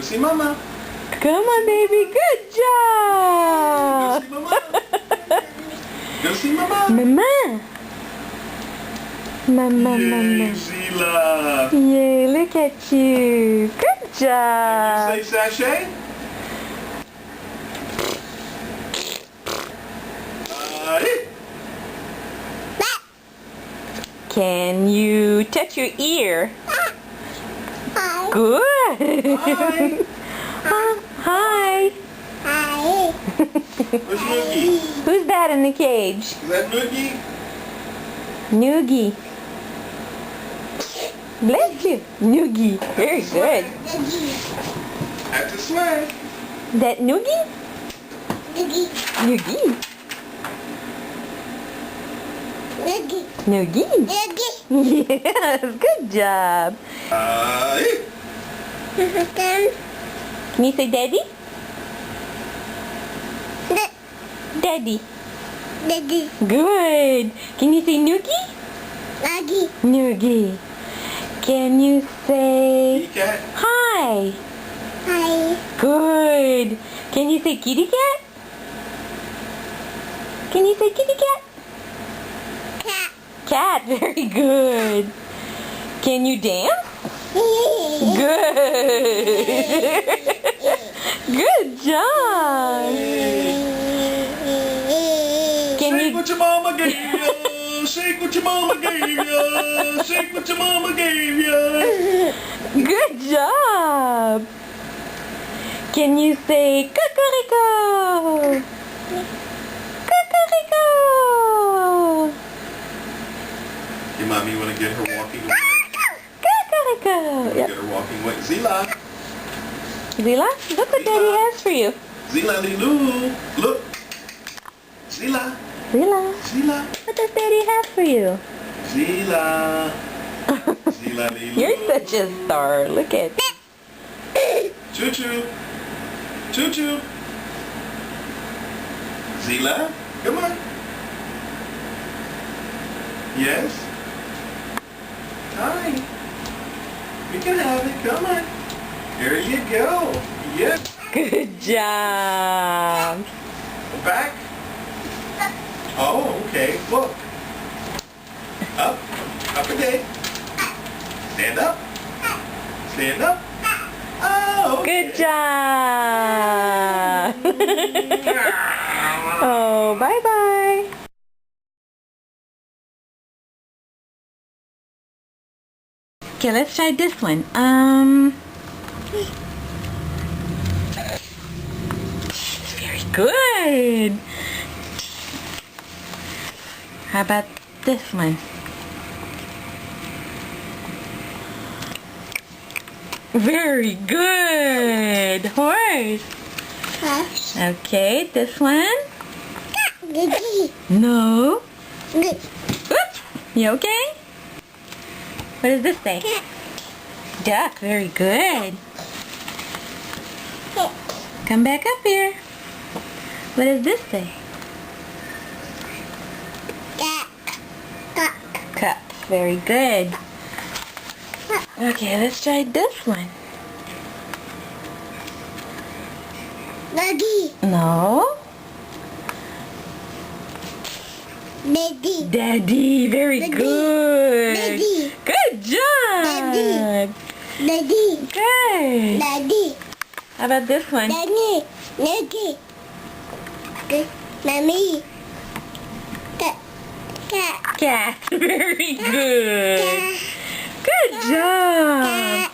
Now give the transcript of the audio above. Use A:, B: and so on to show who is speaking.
A: see Mama.
B: Come on, baby. Good job.
A: Go see Mama.
B: Mama. Mama,
A: Yay,
B: mama.
A: Zila.
B: Yay, look at you. Good job.
A: Say sachet.
B: Can you touch your ear? Good.
A: Hi.
B: Hi.
A: Where's Noogie?
B: Who's that in the cage?
A: Is that Noogie?
B: Noogie. Bless you. Noogie. Very good.
A: At the swag.
B: That Noogie? Noogie. Noogie. Yes, good job. Can you say daddy? Daddy. Good. Can you say Noogie? Noogie. Can you say
A: Kitty cat.
B: hi? Good. Can you say kitty cat? Can you say kitty cat? Cat. Very good. Can you dance? Good. Good job. Can
A: Shake
B: you
A: what your mama gave ya. Shake what your mama gave ya. Shake what your mama gave ya.
B: Good job. Can you say cocorico? Cocorico.
A: Hey, Mommy, you want to get her walking away?
B: Cocorico.
A: Get her walking away. Zila.
B: Zila, look what Daddy has for you.
A: Zila Lilu. Look. Zila.
B: Zila,
A: Zila.
B: what does Daddy have for you?
A: Zila. Zila Lilu.
B: You're such a star. Look at
A: Choo choo. Choo choo. Zila. Come on. Yes. Hi. You can have it. Come on. Here you go. Yes.
B: Good job.
A: Back. Oh, okay. Look. Up. Up again. Stand up. Stand up. Oh, okay.
B: Good job. Oh, bye-bye. Okay, let's try this one. Very good. How about this one? Very good. Horse. Okay, this one? No. Oops. You okay? What does this say? Duck. Very good. Come back up here. What does this say? Cup. Very good. Okay, let's try this one. No. Daddy. Very good. Good job. Good. How about this one? Cat. Very good. Good job.